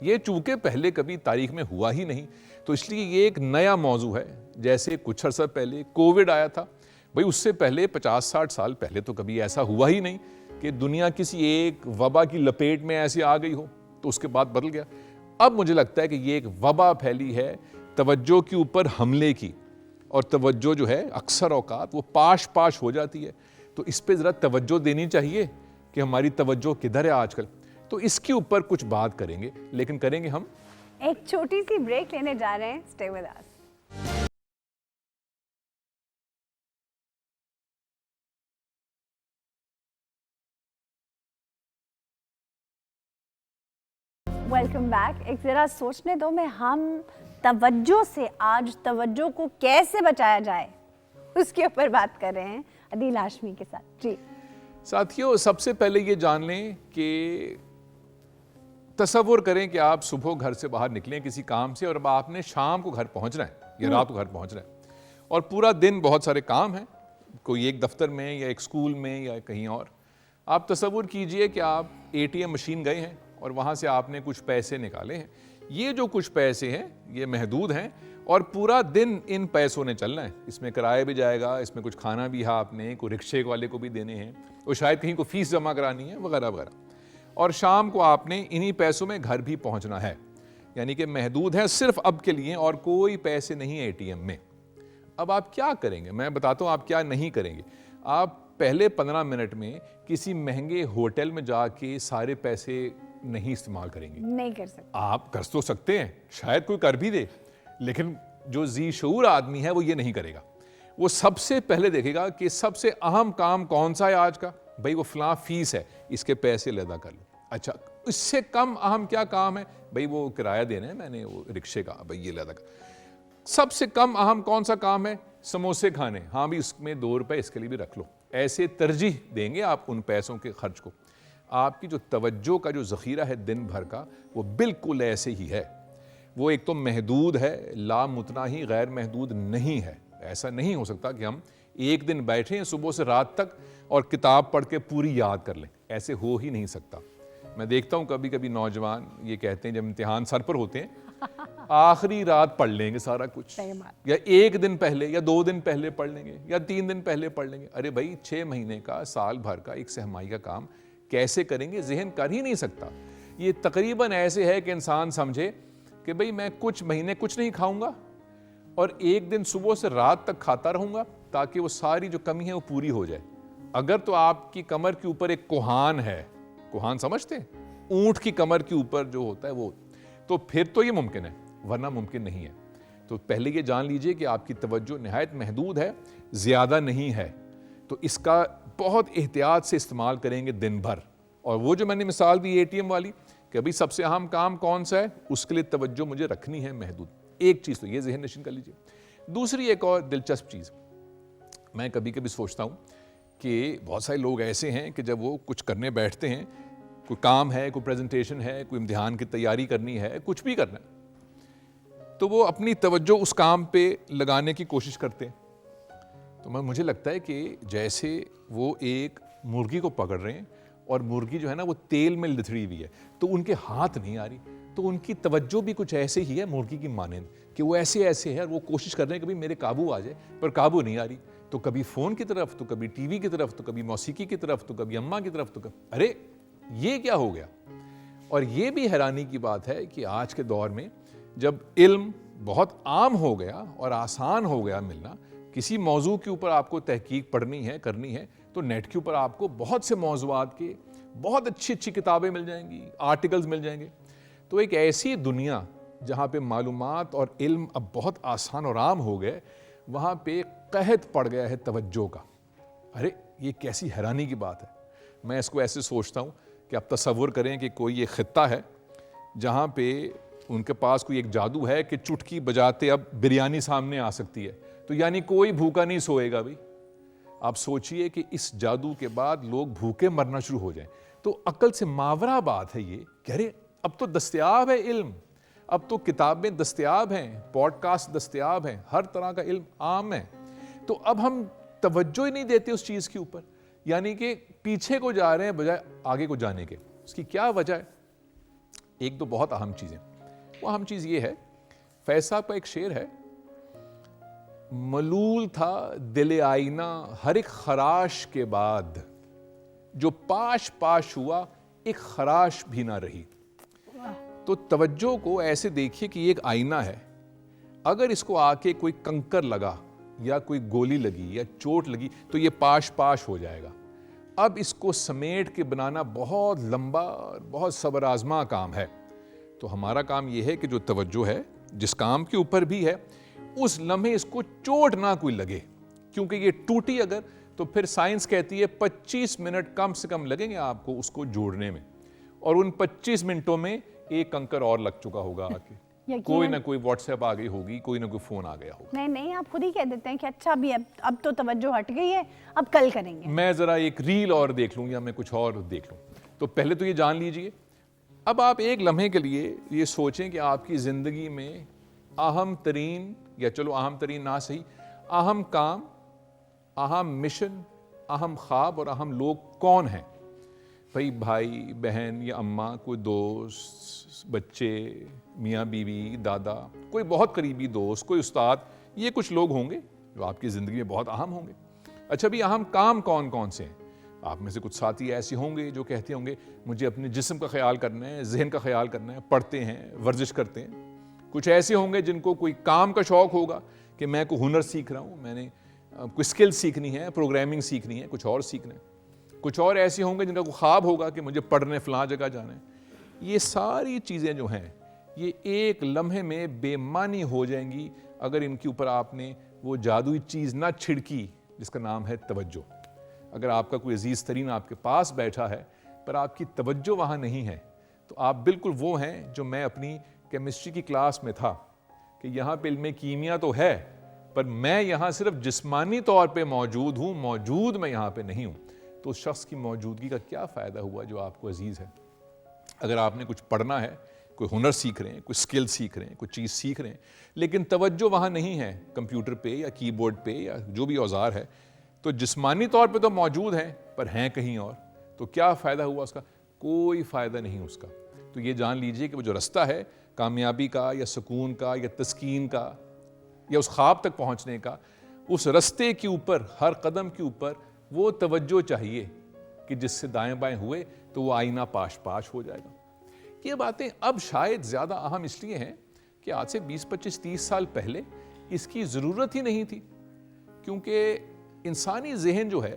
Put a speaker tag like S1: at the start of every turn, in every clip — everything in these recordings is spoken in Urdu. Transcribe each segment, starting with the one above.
S1: یہ چونکہ پہلے کبھی تاریخ میں ہوا ہی نہیں، تو اس لیے یہ ایک نیا موضوع ہے. جیسے کچھ عرصہ پہلے کووڈ آیا تھا، بھئی اس سے پہلے 50-60 سال پہلے تو کبھی ایسا ہوا ہی نہیں کہ دنیا کسی ایک وبا کی لپیٹ میں ایسے آ گئی ہو، تو اس کے بعد بدل گیا. اب مجھے لگتا ہے کہ یہ ایک وبا پھیلی ہے توجہ کے اوپر حملے کی، اور توجہ جو ہے اکثر اوقات وہ پاش پاش ہو جاتی ہے. تو اس پہ ذرا توجہ دینی چاہیے کہ ہماری توجہ کدھر ہے آج کل. تو اس کے اوپر کچھ بات کریں گے، لیکن کریں گے ہم
S2: ایک چھوٹی سی بریک لینے جا رہے ہیں. Stay with us. Welcome back. ایک ذرا سوچنے دو میں ہم توجہ سے آج توجہ کو کیسے بچایا جائے اس کے اوپر بات کر رہے ہیں عدیل ہاشمی کے ساتھ. جی
S1: ساتھیوں، سب سے پہلے یہ جان لیں کہ تصور کریں کہ آپ صبح گھر سے باہر نکلیں کسی کام سے، اور اب آپ نے شام کو گھر پہنچنا ہے یا رات کو گھر پہنچنا ہے، اور پورا دن بہت سارے کام ہیں، کوئی ایک دفتر میں یا ایک اسکول میں یا کہیں اور. آپ تصور کیجئے کہ آپ ATM مشین گئے ہیں اور وہاں سے آپ نے کچھ پیسے نکالے ہیں. یہ جو کچھ پیسے ہیں یہ محدود ہیں، اور پورا دن ان پیسوں نے چلنا ہے. اس میں کرایہ بھی جائے گا، اس میں کچھ کھانا بھی ہے آپ نے، کوئی رکشے والے کو بھی دینے ہیں، اور شاید کہیں کو فیس جمع کرانی ہے وغیرہ وغیرہ. اور شام کو آپ نے انہی پیسوں میں گھر بھی پہنچنا ہے. یعنی کہ محدود ہے صرف اب کے لیے، اور کوئی پیسے نہیں ATM میں. اب آپ کیا کریں گے؟ میں بتاتا ہوں آپ کیا نہیں کریں گے. آپ پہلے 15 منٹ میں کسی مہنگے ہوٹل میں جا کے سارے پیسے نہیں استعمال کریں گے.
S2: نہیں کر سکتے.
S1: آپ کر تو سکتے ہیں، شاید کوئی کر بھی دے، لیکن جو ذی شعور آدمی ہے وہ یہ نہیں کرے گا. وہ سب سے پہلے دیکھے گا کہ سب سے اہم کام کون سا ہے آج کا. بھئی وہ فلاں فیس ہے، اس کے پیسے ادا کر لو. اچھا، اس سے کم اہم کیا کام ہے؟ بھئی وہ کرایہ دینا ہے میں نے وہ رکشے کا، بھئی یہ ادا کر. سب سے کم اہم کون سا کام ہے؟ سموسے کھانے. ہاں بھی اس میں 2 روپے اس کے لیے بھی رکھ لو. ایسے ترجیح دیں گے آپ ان پیسوں کے خرچ کو. آپ کی جو توجہ کا جو ذخیرہ ہے دن بھر کا، وہ بالکل ایسے ہی ہے. وہ ایک تو محدود ہے، لامتناہی، غیر محدود نہیں ہے. ایسا نہیں ہو سکتا کہ ہم ایک دن بیٹھیں صبح سے رات تک اور کتاب پڑھ کے پوری یاد کر لیں. ایسے ہو ہی نہیں سکتا. میں دیکھتا ہوں کبھی کبھی نوجوان یہ کہتے ہیں جب امتحان سر پر ہوتے ہیں آخری رات پڑھ لیں گے سارا کچھ، یا ایک دن پہلے یا 2 دن پہلے پڑھ لیں گے یا 3 دن پہلے پڑھ لیں گے. ارے بھائی 6 مہینے کا، سال بھر کا، 1 سہ-ماہی کا کام کیسے کریں گے؟ ذہن کر ہی نہیں سکتا. یہ تقریباً ایسے ہے کہ انسان سمجھے کہ بھئی میں کچھ مہینے کچھ نہیں کھاؤں گا اور ایک دن صبح سے رات تک کھاتا رہوں گا تاکہ وہ ساری جو کمی ہے وہ پوری ہو جائے. اگر تو آپ کی کمر کے اوپر ایک کوہان ہے، کوہان سمجھتے ہیں؟ اونٹ کی کمر کے اوپر جو ہوتا ہے وہ، تو پھر تو یہ ممکن ہے، ورنہ ممکن نہیں ہے. تو پہلے یہ جان لیجئے کہ آپ کی توجہ نہایت محدود ہے، زیادہ نہیں ہے. تو اس کا بہت احتیاط سے استعمال کریں گے دن بھر. اور وہ جو میں نے مثال دی ATM والی کہ ابھی سب سے اہم کام کون سا ہے، اس کے لیے توجہ مجھے رکھنی ہے محدود. ایک چیز تو یہ ذہن نشین کر لیجئے. دوسری ایک اور دلچسپ چیز میں کبھی کبھی سوچتا ہوں کہ بہت سارے لوگ ایسے ہیں کہ جب وہ کچھ کرنے بیٹھتے ہیں، کوئی کام ہے، کوئی پریزنٹیشن ہے، کوئی امتحان کی تیاری کرنی ہے، کچھ بھی کرنا ہے، تو وہ اپنی توجہ اس کام پہ لگانے کی کوشش کرتے ہیں. تو مجھے لگتا ہے کہ جیسے وہ ایک مرغی کو پکڑ رہے ہیں اور مرغی جو ہے نا وہ تیل میں لتھڑی ہوئی ہے، تو ان کے ہاتھ نہیں آ رہی، تو ان کی توجہ بھی کچھ ایسے ہی ہے مرغی کی مانند کہ وہ ایسے ہے اور وہ کوشش کر رہے ہیں کہ بھئی میرے قابو آ جائے، پر قابو نہیں آ رہی. تو کبھی فون کی طرف، تو کبھی ٹی وی کی طرف، تو کبھی موسیقی کی طرف، تو کبھی اماں کی طرف، تو کبھی ارے یہ کیا ہو گیا. اور یہ بھی حیرانی کی بات ہے کہ آج کے دور میں جب علم بہت عام ہو گیا اور آسان ہو گیا ملنا، کسی موضوع کے اوپر آپ کو تحقیق پڑھنی ہے، کرنی ہے، تو نیٹ کے اوپر آپ کو بہت سے موضوعات کے بہت اچھی کتابیں مل جائیں گی، آرٹیکلز مل جائیں گے. تو ایک ایسی دنیا جہاں پہ معلومات اور علم اب بہت آسان اور عام ہو گئے، وہاں پہ قحط پڑ گیا ہے توجہ کا. ارے یہ کیسی حیرانی کی بات ہے. میں اس کو ایسے سوچتا ہوں کہ آپ تصور کریں کہ کوئی ایک خطہ ہے جہاں پہ ان کے پاس کوئی ایک جادو ہے کہ چٹکی بجاتے اب بریانی سامنے آ سکتی ہے، تو یعنی کوئی بھوکا نہیں سوئے گا. بھائی آپ سوچئے کہ اس جادو کے بعد لوگ بھوکے مرنا شروع ہو جائیں. تو عقل سے ماورا بات ہے یہ کہ ارے اب تو دستیاب ہے علم، اب تو کتابیں دستیاب ہیں، پوڈ کاسٹ دستیاب ہیں، ہر طرح کا علم عام ہے. تو اب ہم توجہ ہی نہیں دیتے اس چیز کے اوپر، یعنی کہ پیچھے کو جا رہے ہیں بجائے آگے کو جانے کے. اس کی کیا وجہ ہے؟ ایک دو بہت اہم چیزیں. وہ اہم چیز یہ ہے, فیض صاحب کا ایک شعر ہے, ملول تھا دل آئینہ ہر ایک خراش کے بعد, جو پاش پاش ہوا ایک خراش بھی نہ رہی. تو توجہ کو ایسے دیکھیے کہ یہ ایک آئینہ ہے, اگر اس کو آ کے کوئی کنکر لگا یا کوئی گولی لگی یا چوٹ لگی تو یہ پاش پاش ہو جائے گا. اب اس کو سمیٹ کے بنانا بہت لمبا اور بہت صبر آزما کام ہے. تو ہمارا کام یہ ہے کہ جو توجہ ہے جس کام کے اوپر بھی ہے, اس لمحے اس کو چوٹ نہ کوئی لگے, کیونکہ یہ ٹوٹی اگر تو پھر سائنس کہتی ہے 25 منٹ کم سے کم لگیں گے آپ کو اس کو جوڑنے میں, اور ان 25 منٹوں میں ایک کنکر اور لگ چکا ہوگا آ کے, کوئی نہ کوئی واٹس ایپ آ گئی ہوگی, کوئی نہ کوئی فون آ گیا ہوگا.
S2: نہیں آپ خود ہی کہہ دیتے ہیں کہ اچھا ابھی اب تو توجہ ہٹ گئی ہے, اب کل کریں گے,
S1: میں ذرا ایک ریل اور دیکھ لوں یا میں کچھ اور دیکھ لوں. تو پہلے تو یہ جان لیجئے, اب آپ ایک لمحے کے لیے یہ سوچیں کہ آپ کی زندگی میں اہم ترین, یا چلو اہم ترین نہ صحیح, اہم کام, اہم مشن, اہم خواب اور اہم لوگ کون ہیں. بھائی بہن یا اماں, کوئی دوست, بچے, میاں بیوی, دادا, کوئی بہت قریبی دوست, کوئی استاد, یہ کچھ لوگ ہوں گے جو آپ کی زندگی میں بہت اہم ہوں گے. اچھا بھی اہم کام کون کون سے ہیں؟ آپ میں سے کچھ ساتھی ایسے ہوں گے جو کہتے ہوں گے مجھے اپنے جسم کا خیال کرنا ہے, ذہن کا خیال کرنا ہے, پڑھتے ہیں, ورزش کرتے ہیں. کچھ ایسے ہوں گے جن کو کوئی کام کا شوق ہوگا کہ میں کوئی ہنر سیکھ رہا ہوں, میں نے کوئی اسکل سیکھنی ہے, پروگرامنگ سیکھنی ہے, کچھ اور سیکھنا ہے. کچھ اور ایسے ہوں گے جن کا کوئی خواب ہوگا کہ مجھے پڑھنے فلاں جگہ جانا ہے. یہ ساری چیزیں جو ہیں یہ ایک لمحے میں بے معنی ہو جائیں گی اگر ان کے اوپر آپ نے وہ جادوئی چیز نہ چھڑکی جس کا نام ہے توجہ. اگر آپ کا کوئی عزیز ترین آپ کے پاس بیٹھا ہے پر آپ کی توجہ وہاں نہیں ہے, تو آپ بالکل وہ ہیں جو میں اپنی کیمسٹری کی کلاس میں تھا کہ یہاں پہ علم کیمیا تو ہے پر میں یہاں صرف جسمانی طور پہ موجود ہوں, موجود میں یہاں پہ نہیں ہوں. تو اس شخص کی موجودگی کا کیا فائدہ ہوا جو آپ کو عزیز ہے؟ اگر آپ نے کچھ پڑھنا ہے, کوئی ہنر سیکھ رہے ہیں, کوئی اسکل سیکھ رہے ہیں, کوئی چیز سیکھ رہے ہیں, لیکن توجہ وہاں نہیں ہے کمپیوٹر پہ یا کی بورڈ پہ یا جو بھی اوزار ہے, تو جسمانی طور پہ تو موجود ہیں پر ہیں کہیں اور, تو کیا فائدہ ہوا اس کا؟ کوئی فائدہ نہیں اس کا. تو یہ جان لیجئے کہ وہ جو رستہ ہے کامیابی کا یا سکون کا یا تسکین کا یا اس خواب تک پہنچنے کا, اس رستے کے اوپر ہر قدم کے اوپر وہ توجہ چاہیے کہ جس سے دائیں بائیں ہوئے تو وہ آئینہ پاش پاش ہو جائے گا. یہ باتیں اب شاید زیادہ اہم اس لیے ہیں کہ آج سے 20, 25, 30 سال پہلے اس کی ضرورت ہی نہیں تھی, کیونکہ انسانی ذہن جو ہے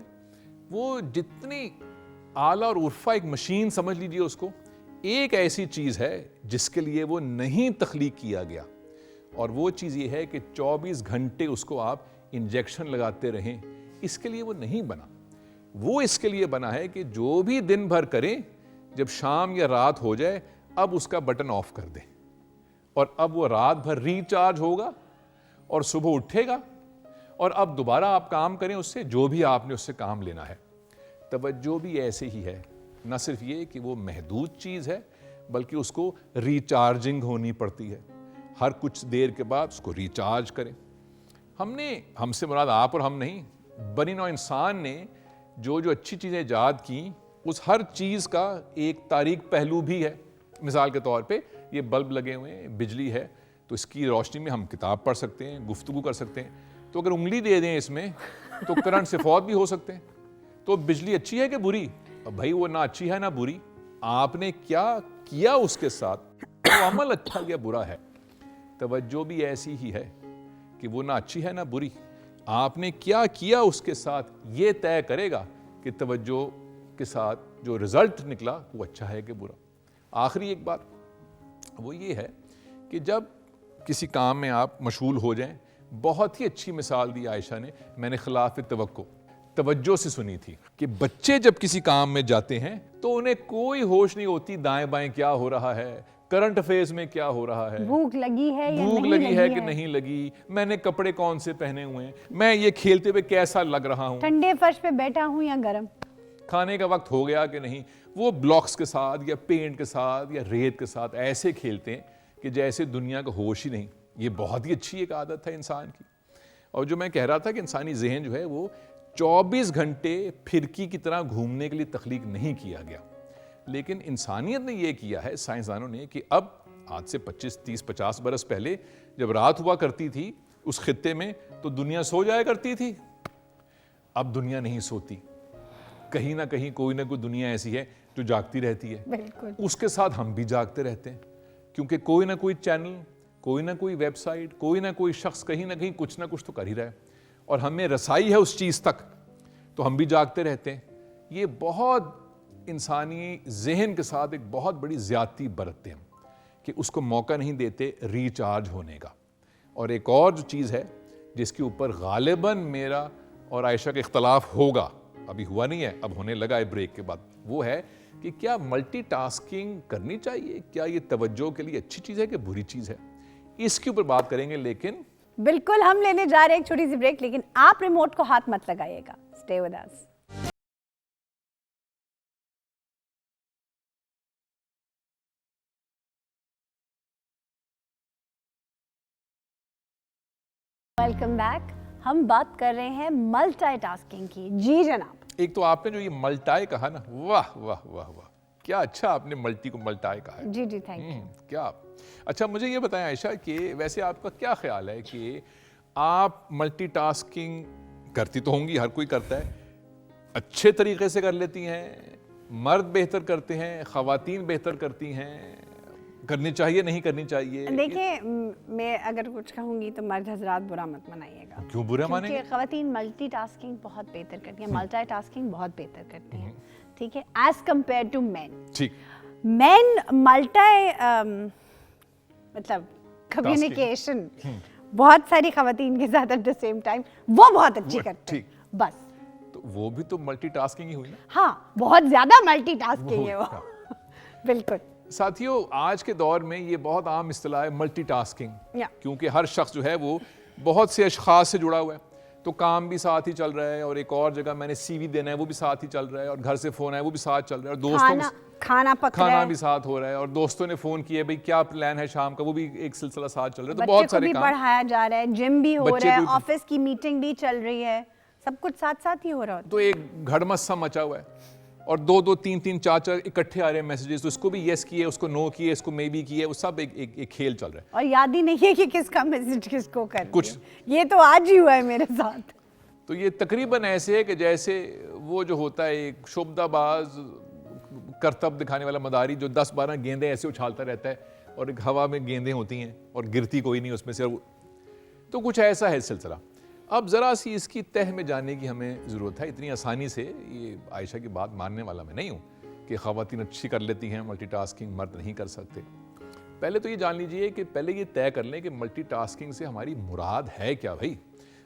S1: وہ جتنی اعلیٰ اور عرفہ ایک مشین سمجھ لیجیے اس کو, ایک ایسی چیز ہے جس کے لیے وہ نہیں تخلیق کیا گیا, اور وہ چیز یہ ہے کہ 24 گھنٹے اس کو آپ انجیکشن لگاتے رہیں, اس کے لیے وہ نہیں بنا. وہ اس کے لیے بنا ہے کہ جو بھی دن بھر کریں, جب شام یا رات ہو جائے اب اس کا بٹن آف کر دیں, اور اب وہ رات بھر ریچارج ہوگا اور صبح اٹھے گا, اور اب دوبارہ آپ کام کریں اس سے جو بھی آپ نے اس سے کام لینا ہے. توجہ بھی ایسے ہی ہے, نہ صرف یہ کہ وہ محدود چیز ہے بلکہ اس کو ریچارجنگ ہونی پڑتی ہے, ہر کچھ دیر کے بعد اس کو ریچارج کریں. ہم سے مراد آپ اور ہم نہیں, بنی نوع انسان نے جو اچھی چیزیں ایجاد کی اس ہر چیز کا ایک تاریک پہلو بھی ہے. مثال کے طور پہ یہ بلب لگے ہوئے ہیں, بجلی ہے, تو اس کی روشنی میں ہم کتاب پڑھ سکتے ہیں, گفتگو کر سکتے ہیں, تو اگر انگلی دے دیں اس میں تو کرنٹ سے فوت بھی ہو سکتے ہیں. تو بجلی اچھی ہے کہ بری؟ بھائی وہ نہ اچھی ہے نہ بری, آپ نے کیا کیا اس کے ساتھ, وہ عمل اچھا یا برا ہے. توجہ بھی ایسی ہی ہے کہ وہ نہ اچھی ہے نہ بری, آپ نے کیا کیا اس کے ساتھ یہ طے کرے گا کہ توجہ کے ساتھ جو رزلٹ نکلا وہ اچھا ہے کہ برا. آخری ایک بات وہ یہ ہے کہ جب کسی کام میں آپ مشغول ہو جائیں, بہت ہی اچھی مثال دی عائشہ نے, میں نے خلاف توجہ سے سنی تھی کہ بچے جب کسی کام میں جاتے ہیں تو انہیں کوئی ہوش نہیں ہوتی دائیں بائیں کیا ہو رہا ہے, کرنٹ افیئرز میں کیا ہو رہا ہے,
S2: بھوک لگی ہے یا
S1: بھوک لگی ہے کہ نہیں لگی, میں نے کپڑے کون سے پہنے ہوئے ہیں, میں یہ کھیلتے ہوئے کیسا لگ رہا ہوں,
S2: ٹھنڈے فرش پہ بیٹھا ہوں یا گرم,
S1: کھانے کا وقت ہو گیا کہ نہیں. وہ بلاکس کے ساتھ یا پینٹ کے ساتھ یا ریت کے ساتھ ایسے کھیلتے ہیں کہ جیسے دنیا کا ہوش ہی نہیں. یہ بہت ہی اچھی ایک عادت ہے انسان کی. اور جو میں کہہ رہا تھا کہ انسانی ذہن جو ہے وہ 24 گھنٹے پھرکی کی طرح گھومنے کے لیے تخلیق نہیں کیا گیا, لیکن انسانیت نے یہ کیا ہے, سائنسدانوں نے, کہ اب آج سے 25, 30, 50 برس پہلے جب رات ہوا کرتی تھی اس خطے میں تو دنیا سو جایا کرتی تھی. اب دنیا نہیں سوتی, کہیں نہ کہیں کوئی نہ کوئی دنیا ایسی ہے جو جاگتی رہتی ہے.
S2: بالکل.
S1: اس کے ساتھ ہم بھی جاگتے رہتے ہیں, کیونکہ کوئی نہ کوئی چینل, کوئی نہ کوئی ویب سائٹ, کوئی نہ کوئی شخص کہیں نہ کہیں کچھ نہ کچھ تو کر ہی رہا ہے, اور ہمیں رسائی ہے اس چیز تک, تو ہم بھی جاگتے رہتے ہیں. یہ بہت انسانی ذہن کے ساتھ ایک بہت بڑی زیادتی برتتے ہیں کہ اس کو موقع نہیں دیتے ریچارج ہونے کا. اور ایک اور جو چیز ہے جس کے اوپر غالباً میرا اور عائشہ کا اختلاف ہوگا, ابھی ہوا نہیں ہے, اب ہونے لگا ہے بریک کے بعد, وہ ہے کہ کیا ملٹی ٹاسکنگ کرنی چاہیے, کیا یہ توجہ کے لیے اچھی چیز ہے کہ بری چیز ہے. اس کے اوپر بات کریں گے, لیکن
S2: بالکل ہم لینے جا رہے ہیں ایک چھوٹی سی بریک, لیکن آپ ریموٹ کو ہاتھ مت لگائیے گا. Stay with us. Welcome back. ہم بات کر رہے ہیں ملٹی ٹاسکنگ کی. جی جناب.
S1: ایک تو آپ نے جو یہ ملٹائی کہا نا, واہ واہ واہ واہ, کیا اچھا آپ نے ملٹی کو ملٹائی کہا ہے.
S2: جی جی تھینک یو.
S1: کیا اچھا, مجھے یہ بتائیں عائشہ کہ ویسے آپ کا کیا خیال ہے کہ آپ ملٹی ٹاسکنگ کرتی تو ہوں گی, ہر کوئی کرتا ہے, اچھے طریقے سے کر لیتی ہیں, مرد بہتر کرتے ہیں, خواتین بہتر کرتی ہیں, کرنی چاہیے نہیں کرنی چاہیے؟
S2: دیکھیں میں اگر کچھ کہوں گی تو مرد حضرات برا مت منائیے گا.
S1: کیوں برا مانیں گے؟
S2: کیونکہ خواتین ملٹی ٹاسکنگ بہت بہتر کرتی ہیں, ملٹی ٹاسکنگ بہت بہتر کرتی ہیں, ٹھیک ہے, ایز کمپیئر ٹو مین.
S1: ٹھیک.
S2: مین ملٹی مطلب کمیونیکیشن بہت ساری خواتین کے ساتھ ایٹ دا سیم ٹائم وہ بہت اچھی کرتے ہیں, بس.
S1: تو وہ بھی تو ملٹی ٹاسکنگ ہی ہوئی نا.
S2: ہاں بہت زیادہ ملٹی ٹاسکنگ ہے وہ. بالکل.
S1: ساتھیوں, آج کے دور میں یہ بہت عام اصطلاح ہے ملٹی ٹاسکنگ, کیونکہ ہر شخص جو ہے وہ بہت سے اشخاص سے جڑا ہوا ہے, تو کام بھی ساتھ ہی چل رہا ہے, اور ایک اور جگہ میں نے سی وی دینا ہے وہ بھی ساتھ ہی چل رہا ہے, اور گھر سے فون ہے وہ بھی ساتھ چل رہا ہے, اور دوستوں کھانا بھی ساتھ ہو رہا ہے, اور دوستوں نے فون کیا بھائی کیا پلان ہے شام کا, وہ بھی ایک سلسلہ ساتھ چل رہا ہے. تو بہت سارے کام,
S2: پڑھایا جا رہا ہے, جم بھی ہو رہا ہے, آفس کی میٹنگ بھی چل رہی ہے, سب کچھ ساتھ ساتھ ہی ہو رہا ہے.
S1: تو ایک گھڑمس سا مچا ہوا ہے, اور 2 3 4 اکٹھے آ رہے ہیں میسیجز, تو اس کو بھی یس کیے, اس کو نو کیے, اس کو مے بی کیے, وہ سب ایک کھیل چل رہا ہے,
S2: اور یاد ہی نہیں ہے کہ کس کا میسج کس کو کرنا ہے. یہ تو آج ہی ہوا ہے میرے ساتھ.
S1: تو یہ تقریباً ایسے ہے کہ جیسے وہ جو ہوتا ہے ایک شعبدہ باز کرتب دکھانے والا مداری جو 10-12 گیندیں ایسے اچھالتا رہتا ہے, اور ایک ہوا میں گیندیں ہوتی ہیں اور گرتی کوئی نہیں اس میں سے, تو کچھ ایسا ہے سلسلہ. اب ذرا سی اس کی تہ میں جاننے کی ہمیں ضرورت ہے. اتنی آسانی سے یہ عائشہ کی بات ماننے والا میں نہیں ہوں کہ خواتین اچھی کر لیتی ہیں ملٹی ٹاسکنگ, مرد نہیں کر سکتے. پہلے تو یہ جان لیجئے کہ پہلے یہ طے کر لیں کہ ملٹی ٹاسکنگ سے ہماری مراد ہے کیا. بھائی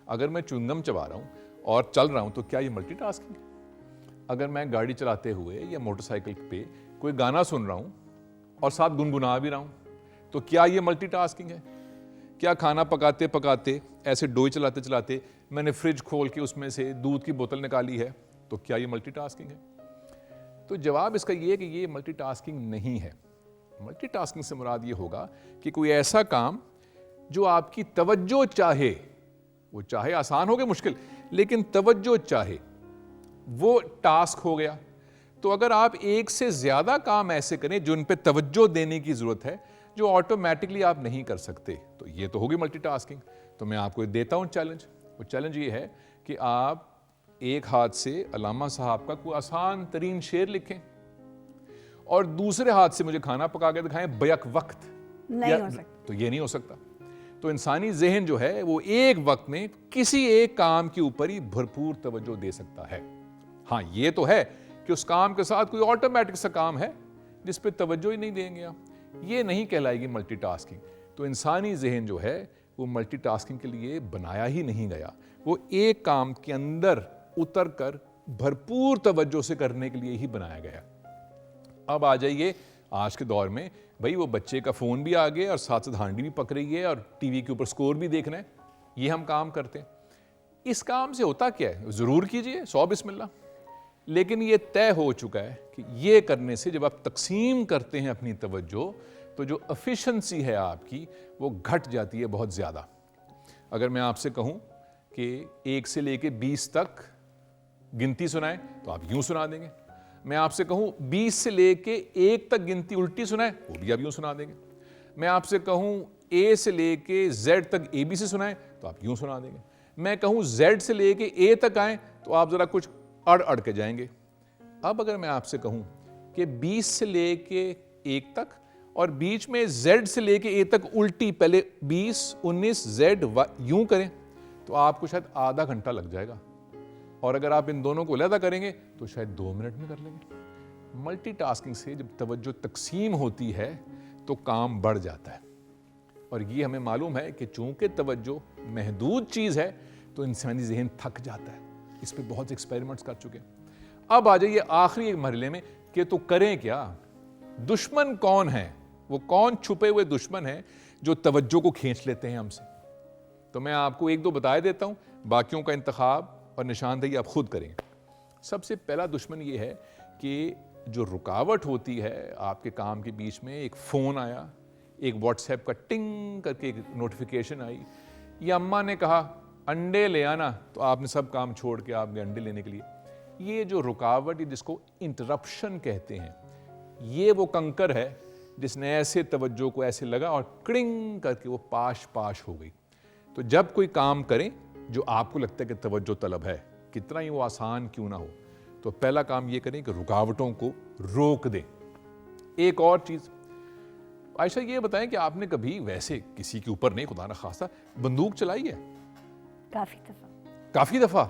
S1: اگر میں چنگم چبا رہا ہوں اور چل رہا ہوں تو کیا یہ ملٹی ٹاسکنگ ہے؟ اگر میں گاڑی چلاتے ہوئے یا موٹر سائیکل پہ کوئی گانا سن رہا ہوں اور ساتھ گنگنا بھی رہا ہوں تو کیا یہ ملٹی ٹاسکنگ ہے؟ کیا کھانا پکاتے پکاتے ایسے ڈوئی چلاتے چلاتے میں نے فریج کھول کے اس میں سے دودھ کی بوتل نکالی ہے تو کیا یہ ملٹی ٹاسکنگ ہے؟ تو جواب اس کا یہ ہے کہ یہ ملٹی ٹاسکنگ نہیں ہے. ملٹی ٹاسکنگ سے مراد یہ ہوگا کہ کوئی ایسا کام جو آپ کی توجہ چاہے, وہ چاہے آسان ہو گیا مشکل, لیکن توجہ چاہے, وہ ٹاسک ہو گیا. تو اگر آپ ایک سے زیادہ کام ایسے کریں جو ان پہ توجہ دینے کی ضرورت ہے, جو آٹومیٹکلی آپ نہیں کر سکتے, تو یہ تو ہوگی ملٹی ٹاسکنگ. تو میں آپ کو دیتا ہوں چیلنج. وہ چیلنج یہ ہے کہ آپ ایک ہاتھ سے علامہ صاحب کا کوئی آسان ترین شعر لکھیں اور دوسرے ہاتھ سے مجھے کھانا پکا کے دکھائیں بیک وقت.
S2: نہیں ہو سکتا.
S1: تو یہ نہیں ہو سکتا. تو انسانی ذہن جو ہے وہ ایک وقت میں کسی ایک کام کے اوپر ہی بھرپور توجہ دے سکتا ہے. ہاں یہ تو ہے کہ اس کام کے ساتھ کوئی آٹومیٹک سا کام ہے جس پہ توجہ ہی نہیں دیں گے آپ, یہ نہیں کہلائے گی ملٹی ٹاسکنگ. تو انسانی ذہن جو ہے وہ ملٹی ٹاسکنگ کے لیے بنایا ہی نہیں گیا, وہ ایک کام کے اندر اتر کر بھرپور توجہ سے کرنے کے لیے ہی بنایا گیا. اب آ جائیے آج کے دور میں, بھائی وہ بچے کا فون بھی آ گیا اور ساتھ ساتھ ہانڈی بھی پک رہی ہے اور ٹی وی کے اوپر سکور بھی دیکھنا ہے, یہ ہم کام کرتے ہیں. اس کام سے ہوتا کیا ہے؟ ضرور کیجئے 100 بسم اللہ, لیکن یہ طے ہو چکا ہے کہ یہ کرنے سے جب آپ تقسیم کرتے ہیں اپنی توجہ تو جو افیشنسی ہے آپ کی وہ گھٹ جاتی ہے بہت زیادہ. اگر میں آپ سے کہوں کہ 1 سے لے کے 20 تک گنتی سنائیں تو آپ یوں سنا دیں گے. میں آپ سے کہوں 20 سے لے کے 1 تک گنتی الٹی سنائیں, وہ بھی آپ یوں سنا دیں گے. میں آپ سے کہوں A سے لے کے Z تک ABC سنائیں تو آپ یوں سنا دیں گے. میں کہوں Z سے لے کے A تک آئیں تو آپ ذرا کچھ اڑ کے جائیں گے. اب اگر میں آپ سے کہوں کہ 20 سے لے کے 1 تک اور بیچ میں Z سے لے کے A تک الٹی, پہلے 20 19 Z یوں کریں تو آپ کو شاید آدھا گھنٹہ لگ جائے گا, اور اگر آپ ان دونوں کو علیحدہ کریں گے تو شاید 2 منٹ میں کر لیں گے. ملٹی ٹاسکنگ سے جب توجہ تقسیم ہوتی ہے تو کام بڑھ جاتا ہے, اور یہ ہمیں معلوم ہے کہ چونکہ توجہ محدود چیز ہے تو انسانی ذہن تھک جاتا ہے. اس پہ بہت سے ایکسپیریمنٹس کر چکے ہیں. اب آ جائیے آخری ایک مرحلے میں کہ تو کریں کیا. دشمن کون ہے, وہ کون چھپے ہوئے دشمن ہیں جو توجہ کو کھینچ لیتے ہیں ہم سے. تو میں آپ کو 1-2 بتا دیتا ہوں, باقیوں کا انتخاب اور نشاندہی آپ خود کریں گے. سب سے پہلا دشمن یہ ہے کہ جو رکاوٹ ہوتی ہے آپ کے کام کے بیچ میں, ایک فون آیا, ایک واٹس ایپ کا ٹنگ کر کے ایک نوٹیفیکیشن آئی, یا اماں نے کہا انڈے لے آنا, تو آپ نے سب کام چھوڑ کے آپ نے انڈے لینے کے لیے. یہ جو رکاوٹ, جس کو انٹرپشن کہتے ہیں, یہ وہ کنکر ہے جس نے ایسے توجہ کو ایسے لگا اور کڑنگ کر کے وہ پاش ہو گئی. تو جب کوئی کام کریں جو آپ کو لگتا ہے کہ توجہ طلب ہے, کتنا ہی وہ آسان کیوں نہ ہو, تو پہلا کام یہ کریں کہ رکاوٹوں کو روک دیں. ایک اور چیز, عائشہ یہ بتائیں کہ آپ نے کبھی ویسے کسی کے اوپر نہیں, خدا نہ خواستہ, بندوق چلائی ہے؟
S2: کافی دفعہ.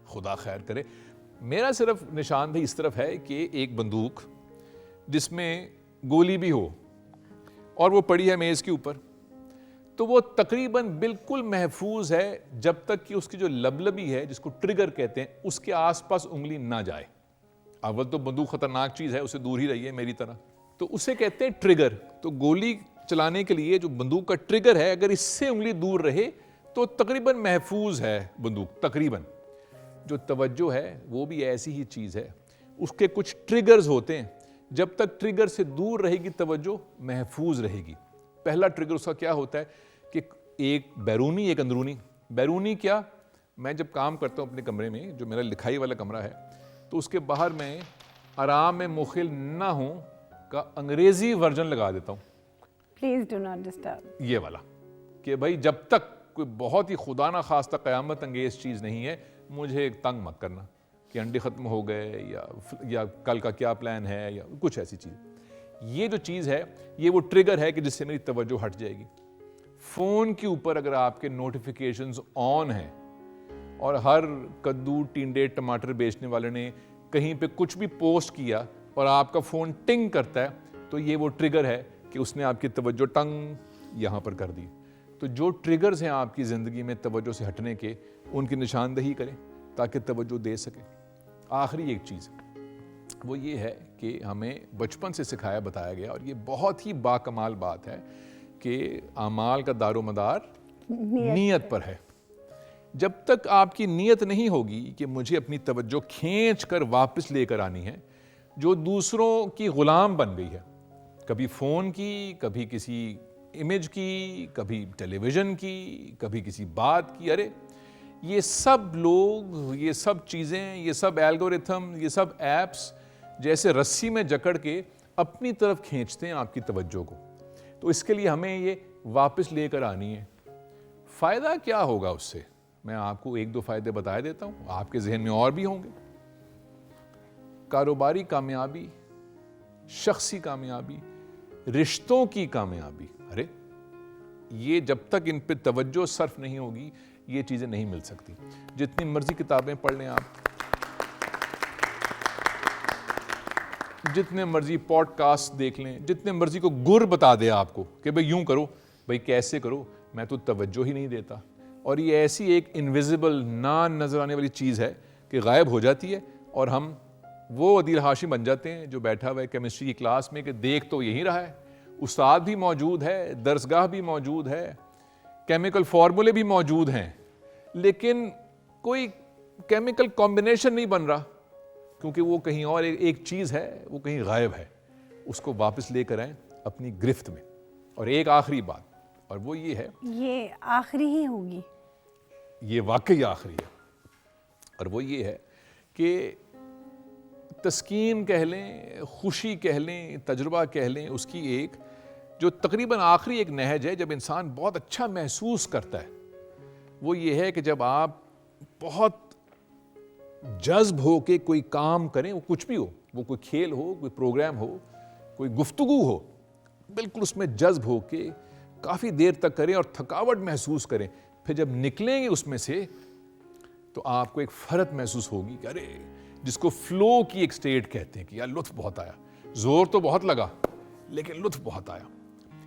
S1: خدا خیر کرے. میرا صرف نشاندہی اس طرف ہے کہ ایک بندوق جس میں گولی بھی ہو اور وہ پڑی ہے میز کے اوپر, تو وہ تقریباً بالکل محفوظ ہے جب تک کہ اس کی جو لبلبی ہے, جس کو ٹریگر کہتے ہیں, اس کے آس پاس انگلی نہ جائے. اول تو بندوق خطرناک چیز ہے, اسے دور ہی رہیے میری طرح. تو اسے کہتے ہیں ٹریگر. تو گولی چلانے کے لیے جو بندوق کا ٹریگر ہے, اگر اس سے انگلی دور رہے تو تقریباً محفوظ ہے بندوق, تقریباً. جو توجہ ہے وہ بھی ایسی ہی چیز ہے, اس کے کچھ ٹریگرز ہوتے ہیں, جب تک ٹریگر سے دور رہے گی توجہ محفوظ رہے گی. پہلا ٹریگر اس کا کیا ہوتا ہے کہ ایک بیرونی ایک اندرونی. بیرونی کیا, میں جب کام کرتا ہوں اپنے کمرے میں, جو میرا لکھائی والا کمرہ ہے, تو اس کے باہر میں آرام میں مخل نہ ہوں کا انگریزی ورژن لگا دیتا ہوں,
S2: پلیز ڈو ناٹ ڈسٹرب,
S1: یہ والا, کہ بھائی جب تک کوئی بہت ہی خدا نہ خواستہ قیامت انگیز چیز نہیں ہے, مجھے تنگ مت کرنا کہ انڈے ختم ہو گئے یا کل کا کیا پلان ہے یا کچھ ایسی چیز. یہ جو چیز ہے یہ وہ ٹریگر ہے کہ جس سے میری توجہ ہٹ جائے گی. فون کے اوپر اگر آپ کے نوٹیفیکیشنز آن ہیں اور ہر کدو ٹینڈے ٹماٹر بیچنے والے نے کہیں پہ کچھ بھی پوسٹ کیا اور آپ کا فون ٹنگ کرتا ہے, تو یہ وہ ٹریگر ہے کہ اس نے آپ کی توجہ ٹنگ یہاں پر کر دی. تو جو ٹریگرز ہیں آپ کی زندگی میں توجہ سے ہٹنے کے, ان کی نشاندہی کریں تاکہ توجہ دے سکیں. آخری ایک چیز وہ یہ ہے کہ ہمیں بچپن سے سکھایا بتایا گیا, اور یہ بہت ہی باکمال بات ہے, کہ اعمال کا دار و مدار نیت پر ہے. جب تک آپ کی نیت نہیں ہوگی کہ مجھے اپنی توجہ کھینچ کر واپس لے کر آنی ہے, جو دوسروں کی غلام بن گئی ہے, کبھی فون کی, کبھی کسی امیج کی, کبھی ٹیلی ویژن کی, کبھی کسی بات کی. ارے یہ سب لوگ, یہ سب چیزیں, یہ سب الگوریتھم, یہ سب ایپس جیسے رسی میں جکڑ کے اپنی طرف کھینچتے ہیں آپ کی توجہ کو. تو اس کے لیے ہمیں یہ واپس لے کر آنی ہے. فائدہ کیا ہوگا اس سے, میں آپ کو 1-2 فائدے بتا دیتا ہوں, آپ کے ذہن میں اور بھی ہوں گے. کاروباری کامیابی, شخصی کامیابی, رشتوں کی کامیابی. ارے یہ جب تک ان پہ توجہ صرف نہیں ہوگی یہ چیزیں نہیں مل سکتی. جتنی مرضی کتابیں پڑھ لیں آپ, جتنے مرضی پوڈ کاسٹ دیکھ لیں, جتنے مرضی کو گر بتا دے آپ کو کہ بھئی یوں کرو, بھئی کیسے کرو, میں تو توجہ ہی نہیں دیتا. اور یہ ایسی ایک انویزیبل, نظر آنے والی چیز ہے کہ غائب ہو جاتی ہے, اور ہم وہ عدیل ہاشم بن جاتے ہیں جو بیٹھا ہوا ہے کیمسٹری کی کلاس میں کہ دیکھ تو یہی رہا ہے, استاد بھی موجود ہے, درسگاہ بھی موجود ہے, کیمیکل فارمولے بھی موجود ہیں, لیکن کوئی کیمیکل کمبینیشن نہیں بن رہا, کیونکہ وہ کہیں اور ایک چیز ہے, وہ کہیں غائب ہے. اس کو واپس لے کر آئیں اپنی گرفت میں. اور ایک آخری بات, اور وہ یہ ہے,
S2: یہ آخری ہی ہوگی,
S1: یہ واقعی آخری ہے, اور وہ یہ ہے کہ تسکین کہہ لیں, خوشی کہہ لیں, تجربہ کہہ لیں, اس کی ایک جو تقریباً آخری ایک نہج ہے جب انسان بہت اچھا محسوس کرتا ہے, وہ یہ ہے کہ جب آپ بہت جذب ہو کے کوئی کام کریں, وہ کچھ بھی ہو, وہ کوئی کھیل ہو, کوئی پروگرام ہو, کوئی گفتگو ہو, بالکل اس میں جذب ہو کے کافی دیر تک کریں اور تھکاوٹ محسوس کریں, پھر جب نکلیں گے اس میں سے تو آپ کو ایک فرحت محسوس ہوگی کہ ارے, جس کو فلو کی ایک سٹیٹ کہتے ہیں کہ یار لطف بہت آیا, زور تو بہت لگا لیکن لطف بہت آیا.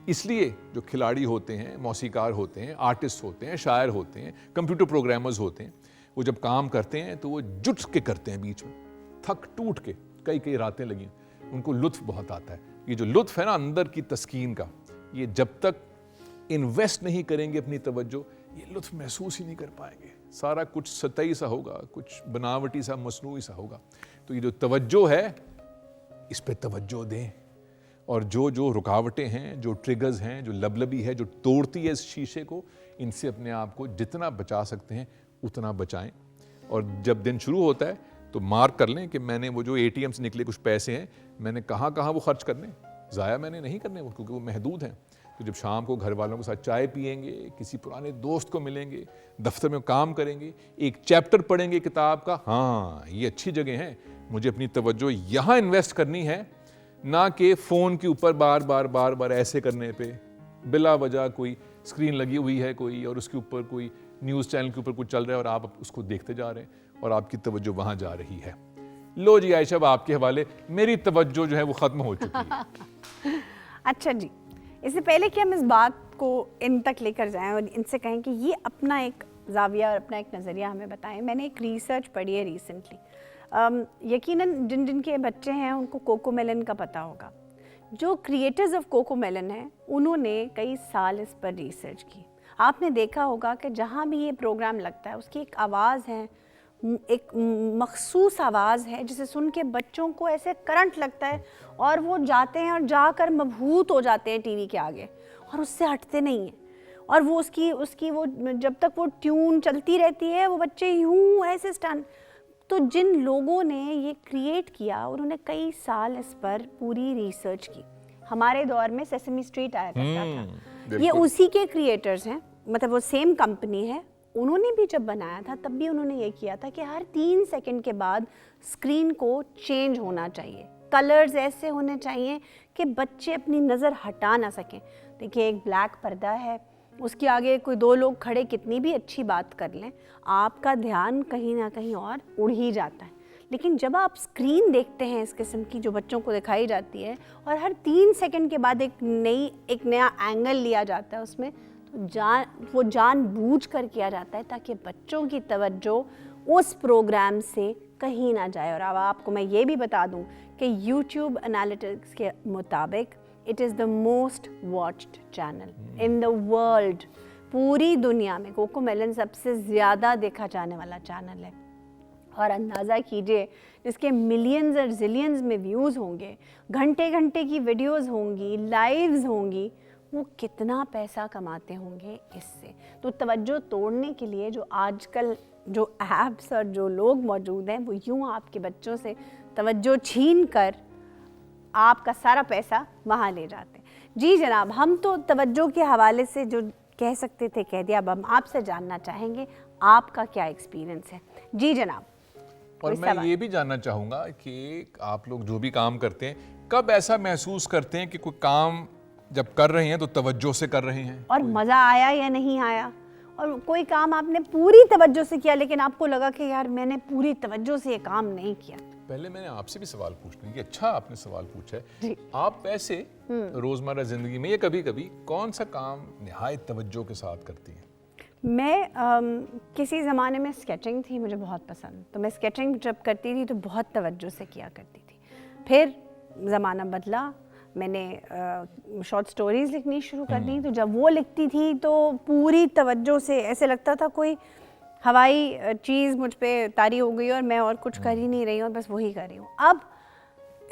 S1: اس لیے جو کھلاڑی ہوتے ہیں, موسیقار ہوتے ہیں, آرٹسٹ ہوتے ہیں, شاعر ہوتے ہیں, کمپیوٹر پروگرامرز ہوتے ہیں, وہ جب کام کرتے ہیں تو وہ جٹ کے کرتے ہیں, بیچ میں تھک ٹوٹ کے, کئی راتیں لگیں, ان کو لطف بہت آتا ہے. یہ جو لطف ہے نا اندر کی تسکین کا, یہ جب تک انویسٹ نہیں کریں گے اپنی توجہ, یہ لطف محسوس ہی نہیں کر پائیں گے. سارا کچھ سطحی سا ہوگا, کچھ بناوٹی سا, مصنوعی سا ہوگا. تو یہ جو توجہ ہے اس پہ توجہ دیں, اور جو رکاوٹیں ہیں, جو ٹریگرز ہیں, جو لبلبی ہے جو توڑتی ہے اس شیشے کو, ان سے اپنے آپ کو جتنا بچا سکتے ہیں اتنا بچائیں. اور جب دن شروع ہوتا ہے تو مارک کر لیں کہ میں نے وہ جو اے ٹی ایم سے نکلے کچھ پیسے ہیں, میں نے کہاں وہ خرچ کرنے, ضائع میں نے نہیں کرنے وہ, کیونکہ وہ محدود ہیں. تو جب شام کو گھر والوں کے ساتھ چائے پئیں گے, کسی پرانے دوست کو ملیں گے, دفتر میں کام کریں گے, ایک چیپٹر پڑھیں گے کتاب کا, ہاں یہ اچھی جگہ ہے, مجھے اپنی توجہ یہاں انویسٹ کرنی ہے, نہ کہ فون کے اوپر بار بار ایسے کرنے پہ, بلا وجہ کوئی اسکرین لگی ہوئی ہے کوئی, اور اس کے اوپر کوئی نیوز چینل کے اوپر کچھ چل رہا ہے اور آپ اس کو دیکھتے جا رہے ہیں اور آپ کی توجہ وہاں جا رہی ہے. لو جی عائشہ, اب آپ کے حوالے, میری توجہ جو ہے وہ ختم ہو چکی ہے.
S2: اچھا جی, اس سے پہلے کہ ہم اس بات کو ان تک لے کر جائیں اور ان سے کہیں کہ یہ اپنا ایک زاویہ اور اپنا ایک نظریہ ہمیں بتائیں, میں نے ایک ریسرچ پڑھی ہے ریسنٹلی. یقیناً جن کے بچے ہیں ان کو کوکو میلن کا پتہ ہوگا. جو کریٹرز آف کوکو میلن ہیں انہوں نے کئی سال اس پر ریسرچ کی. آپ نے دیکھا ہوگا کہ جہاں بھی یہ پروگرام لگتا ہے اس کی ایک آواز ہے, ایک مخصوص آواز ہے جسے سن کے بچوں کو ایسے کرنٹ لگتا ہے اور وہ جاتے ہیں اور جا کر مبہوت ہو جاتے ہیں ٹی وی کے آگے اور اس سے ہٹتے نہیں ہیں. اور وہ اس کی وہ جب تک وہ ٹیون چلتی رہتی ہے وہ بچے یوں ایسے اسٹن. تو جن لوگوں نے یہ کریٹ کیا انہوں نے کئی سال اس پر پوری ریسرچ کی. ہمارے دور میں سیسمی اسٹریٹ آیا کرتا تھا, یہ اسی کے کریٹرز ہیں, مطلب وہ سیم کمپنی ہے. انہوں نے بھی جب بنایا تھا تب بھی انہوں نے یہ کیا تھا کہ ہر 3 سیکنڈ کے بعد اسکرین کو چینج ہونا چاہیے, کلرز ایسے ہونے چاہیے کہ بچے اپنی نظر ہٹا نہ سکیں. دیکھیے ایک بلیک پردہ ہے, اس کے آگے کوئی 2 لوگ کھڑے کتنی بھی اچھی بات کر لیں, آپ کا دھیان کہیں نہ کہیں اور اڑ ہی جاتا ہے. لیکن جب آپ اسکرین دیکھتے ہیں اس قسم کی جو بچوں کو دکھائی جاتی ہے اور ہر 3 سیکنڈ کے بعد ایک نیا اینگل لیا جاتا ہے اس میں, تو وہ جان بوجھ کر کیا جاتا ہے تاکہ بچوں کی توجہ اس پروگرام سے کہیں نہ جائے. اور اب آپ کو میں یہ بھی بتا دوں کہ یوٹیوب انالیٹکس کے مطابق it is the most watched channel in the world. پوری دنیا میں کوکو میلن سب سے زیادہ دیکھا جانے والا چینل ہے. اور اندازہ کیجئے جس کے ملینز اور زلینز میں ویوز ہوں گے, گھنٹے کی ویڈیوز ہوں گی, لائیوز ہوں گی, وہ کتنا پیسہ کماتے ہوں گے اس سے. تو توجہ توڑنے کے لیے جو آج کل جو ایپس اور جو لوگ موجود ہیں وہ یوں آپ کے بچوں سے توجہ چھین کر آپ کا سارا پیسہ وہاں لے جاتے ہیں. جی جناب, ہم تو توجہ کے حوالے سے جو کہہ سکتے تھے کہہ دیا. اب ہم آپ سے جاننا چاہیں گے آپ کا کیا ایکسپیرینس ہے. جی جناب.
S1: اور میں یہ بھی جاننا چاہوں گا کہ آپ لوگ جو بھی کام کرتے ہیں کب ایسا محسوس کرتے ہیں کہ کوئی کام جب کر رہے ہیں تو توجہ سے کر رہے ہیں
S2: اور مزہ آیا یا نہیں آیا, اور کوئی کام آپ نے پوری توجہ سے کیا لیکن آپ کو لگا کہ یار میں نے پوری توجہ سے یہ کام نہیں کیا.
S1: پہلے میں نے آپ سے بھی سوال پوچھنا ہے, اچھا آپ نے سوال پوچھا ہے. آپ ویسے روزمرہ زندگی میں یا کبھی کبھی کون سا کام نہایت توجہ کے ساتھ کرتی ہیں؟
S2: میں کسی زمانے میں اسکیچنگ تھی مجھے بہت پسند, تو میں اسکیچنگ جب کرتی تھی تو بہت توجہ سے کیا کرتی تھی. پھر زمانہ بدلا, میں نے شارٹ سٹوریز لکھنی شروع کر دی, تو جب وہ لکھتی تھی تو پوری توجہ سے ایسے لگتا تھا کوئی ہوائی چیز مجھ پہ طاری ہو گئی اور میں اور کچھ کر ہی نہیں رہی ہوں, بس وہی کر رہی ہوں. اب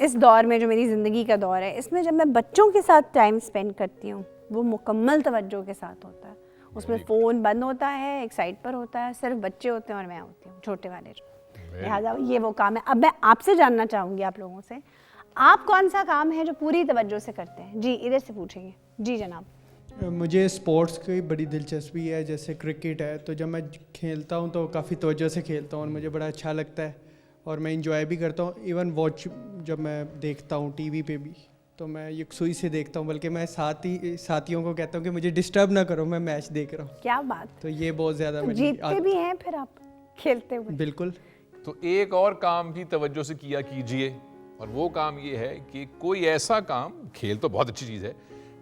S2: اس دور میں جو میری زندگی کا دور ہے اس میں جب میں بچوں کے ساتھ ٹائم اسپینڈ کرتی ہوں وہ مکمل توجہ کے ساتھ ہوتا ہے. اس میں فون بند ہوتا ہے, ایک سائڈ پر ہوتا ہے, صرف بچے ہوتے ہیں اور میں ہوتی ہوں چھوٹے والے جو. لہٰذا یہ وہ کام ہے. اب میں آپ سے جاننا چاہوں گی, آپ لوگوں سے, آپ کون سا کام ہے جو پوری توجہ سے کرتے ہیں؟ جی ادھر سے پوچھیں گے. جی جناب.
S3: مجھے اسپورٹس کی بڑی دلچسپی ہے, جیسے کرکٹ ہے, تو جب میں کھیلتا ہوں تو کافی توجہ سے کھیلتا ہوں اور مجھے بڑا اچھا لگتا ہے اور میں انجوائے بھی کرتا ہوں. ایون واچ جب میں دیکھتا ہوں ٹی وی پہ بھی تو میں یکسوئی سے دیکھتا ہوں, بلکہ میں ساتھیوں کو کہتا ہوں کہ مجھے ڈسٹرب نہ کرو, میں میچ دیکھ رہا ہوں.
S2: کیا بات.
S3: تو یہ بہت زیادہ
S2: جیتتے بھی ہیں پھر آپ کھیلتے ہوئے؟
S3: بالکل.
S1: تو ایک اور کام بھی توجہ سے کیا کیجئے, اور وہ کام یہ ہے کہ کوئی ایسا کام, کھیل تو بہت اچھی چیز ہے,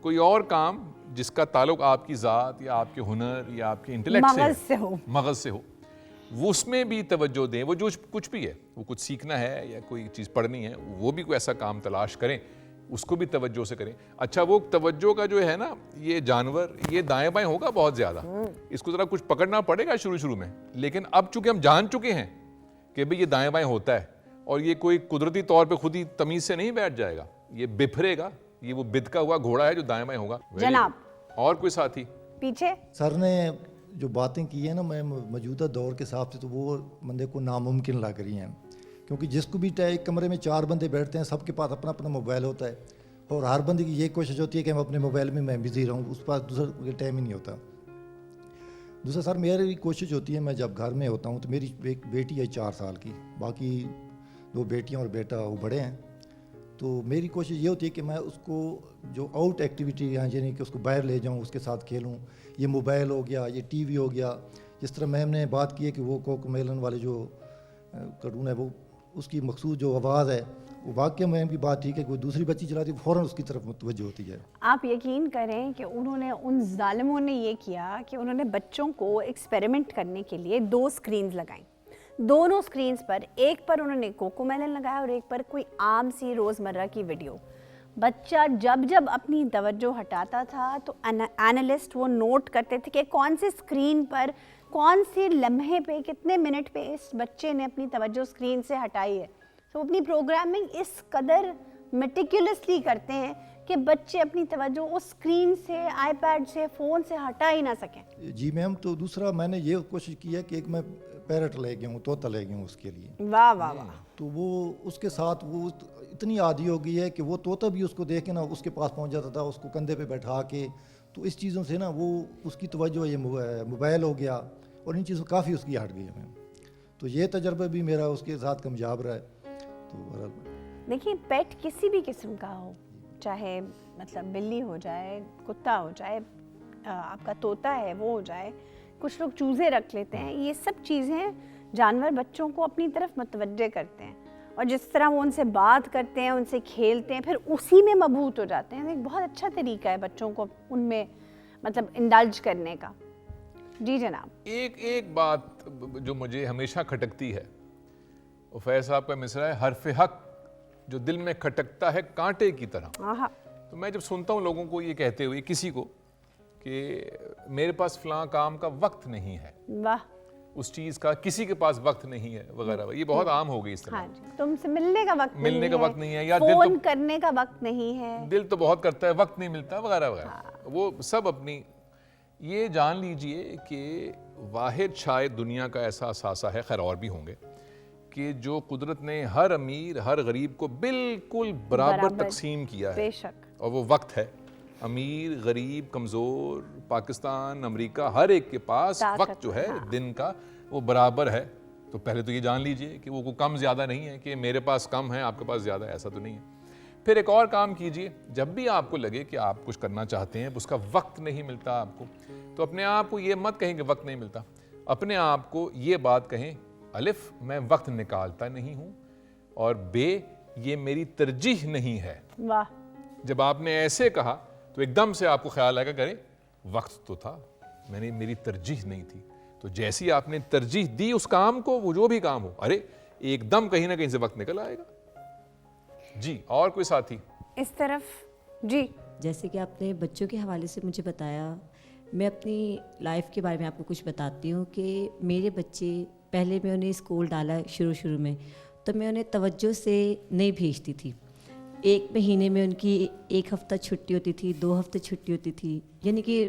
S1: کوئی اور کام جس کا تعلق آپ کی ذات یا آپ کے ہنر یا آپ کے انٹلیکٹ سے ہو, مغز سے ہو, وہ اس میں بھی توجہ دیں. وہ جو کچھ بھی ہے, وہ کچھ سیکھنا ہے یا کوئی چیز پڑھنی ہے, وہ بھی کوئی ایسا کام تلاش کریں, اس کو بھی توجہ سے کریں. اچھا وہ توجہ کا جو ہے نا, یہ جانور یہ دائیں بائیں ہوگا بہت زیادہ, اس کو ذرا کچھ پکڑنا پڑے گا شروع میں, لیکن اب چونکہ ہم جان چکے ہیں کہ بھئی یہ دائیں بائیں ہوتا ہے, اور یہ کوئی قدرتی طور پہ خود ہی تمیز سے نہیں بیٹھ جائے گا, یہ بپھرے گا, یہ وہ بتکا ہوا گھوڑا ہے جو دائیں بائیں ہوگا.
S2: جناب
S1: اور کوئی ساتھی
S2: پیچھے.
S4: سر نے جو باتیں کی ہیں نا, میں موجودہ دور کے حساب سے تو وہ بندے کو ناممکن لگ رہی ہیں, کیونکہ جس کو بھی ایک کمرے میں 4 بندے بیٹھتے ہیں, سب کے پاس اپنا اپنا موبائل ہوتا ہے, اور ہر بندے کی یہ کوشش ہوتی ہے کہ میں اپنے موبائل میں بزی رہوں, اس پاس دوسرا ٹائم ہی نہیں ہوتا. دوسرا سر میری کوشش ہوتی ہے, میں جب گھر میں ہوتا ہوں تو میری ایک بیٹی ہے 4 سال کی, باقی 2 بیٹیاں اور بیٹا وہ بڑے ہیں, تو میری کوشش یہ ہوتی ہے کہ میں اس کو جو آؤٹ ایکٹیویٹی ہیں, یعنی کہ اس کو باہر لے جاؤں, اس کے ساتھ کھیلوں. یہ موبائل ہو گیا, یہ ٹی وی ہو گیا, جس طرح میم نے بات کی ہے کہ وہ کوکو میلن والے جو کارٹون ہے, وہ اس کی مخصوص جو آواز ہے, وہ واقعہ میم کی بات ٹھیک ہے کہ وہ دوسری بچی چلاتی ہے, فوراً اس کی طرف متوجہ ہوتی ہے.
S2: آپ یقین کریں کہ انہوں نے, ان ظالموں نے یہ کیا کہ انہوں نے بچوں کو ایکسپیریمنٹ کرنے کے لیے 2 اسکرینز لگائیں. دونوں اسکرینز پر, ایک پر انہوں نے کوکو میلن لگایا اور ایک پر کوئی عام سی روزمرہ کی ویڈیو. بچہ جب اپنی توجہ ہٹاتا تھا تو اینالسٹ وہ نوٹ کرتے تھے کہ کون سی اسکرین پر, کون سی لمحے پہ, کتنے منٹ پہ اس بچے نے اپنی توجہ اسکرین سے ہٹائی ہے. تو اپنی پروگرامنگ اس قدر میٹیکیولسلی کرتے ہیں کہ بچے اپنی توجہ اس اسکرین سے, آئی پیڈ سے, فون سے ہٹا ہی نہ سکیں.
S4: جی میم. تو دوسرا میں نے یہ کوشش کی ہے کہ ایک میں پیرٹ لے گیا ہوں, طوطا لے گیا ہوں اس کے لیے.
S2: واہ واہ واہ.
S4: تو وہ اس کے ساتھ وہ اتنی عادی ہو گئی ہے کہ وہ طوطا بھی اس کو دیکھ کے نا اس کے پاس پہنچ جاتا تھا, اس کو کندھے پہ بیٹھا کے. تو اس چیزوں سے نا وہ اس کی توجہ, یہ موبائل ہو گیا اور ان چیزوں کافی اس کی ہٹ گئی ہے میم. تو یہ تجربہ بھی میرا اس کے ساتھ کامیاب رہا ہے. تو
S2: دیکھیے پیٹ کسی بھی قسم کا ہو, چاہے مطلب بلی ہو جائے, کتا ہو جائے, آپ کا طوطا ہے وہ ہو جائے, کچھ لوگ چوزے رکھ لیتے ہیں, یہ سب چیزیں جانور بچوں کو اپنی طرف متوجہ کرتے ہیں, اور جس طرح وہ ان سے بات کرتے ہیں, ان سے کھیلتے ہیں, پھر اسی میں مبہوت ہو جاتے ہیں. ایک بہت اچھا طریقہ ہے بچوں کو ان میں مطلب انڈلج کرنے کا. جی جناب.
S1: ایک بات جو مجھے ہمیشہ کھٹکتی ہے, فیض صاحب کا مصرع ہے, حرف حق جو دل میں کھٹکتا ہے کانٹے کی طرح. تو میں جب سنتا ہوں لوگوں کو یہ کہتے ہوئے, کسی کو, کہ میرے پاس فلاں کام کا وقت نہیں ہے,
S2: واہ,
S1: اس چیز کا کسی کے پاس وقت نہیں ہے وغیرہ, یہ بہت عام ہو گئی اس طرح.
S2: ہاں جی, تم سے ملنے کا وقت
S1: نہیں ہے, یا
S2: فون کرنے کا وقت نہیں ہے,
S1: دل تو بہت کرتا ہے, وقت نہیں ملتا وغیرہ وغیرہ. وہ سب اپنی, یہ جان لیجئے کہ واحد شاید دنیا کا ایسا اثاثہ ہے, خیر اور بھی ہوں گے, کہ جو قدرت نے ہر امیر ہر غریب کو بالکل برابر تقسیم کیا ہے, اور وہ وقت ہے. امیر, غریب, کمزور, پاکستان, امریکہ, ہر ایک کے پاس وقت جو ہے دن کا وہ برابر ہے. تو پہلے تو یہ جان لیجئے کہ وہ کم زیادہ نہیں ہے, کہ میرے پاس کم ہے آپ کے پاس زیادہ ہے, ایسا تو نہیں ہے. پھر ایک اور کام کیجئے, جب بھی آپ کو لگے کہ آپ کچھ کرنا چاہتے ہیں, اس کا وقت نہیں ملتا آپ کو, تو اپنے آپ کو یہ مت کہیں کہ وقت نہیں ملتا, اپنے آپ کو یہ بات کہیں, الف میں وقت نکالتا نہیں ہوں, اور بے یہ میری ترجیح نہیں ہے.
S2: واہ.
S1: جب آپ نے ایسے کہا تو ایک دم سے آپ کو خیال آئے گا, کرے وقت تو تھا, میری ترجیح نہیں تھی. تو جیسی آپ نے ترجیح دی اس کام کو, وہ جو بھی کام ہو, ارے ایک دم کہیں نہ کہیں سے وقت نکل آئے گا. جی, اور کوئی ساتھی
S2: اس طرف. جی.
S5: جیسے کہ آپ نے بچوں کے حوالے سے مجھے بتایا, میں اپنی لائف کے بارے میں آپ کو کچھ بتاتی ہوں کہ میرے بچے, پہلے میں انہیں اسکول ڈالا شروع میں, تو میں انہیں توجہ سے نہیں بھیجتی تھی. 1 مہینے میں ان کی 1 ہفتہ چھٹی ہوتی تھی, 2 ہفتے چھٹی ہوتی تھی, یعنی کہ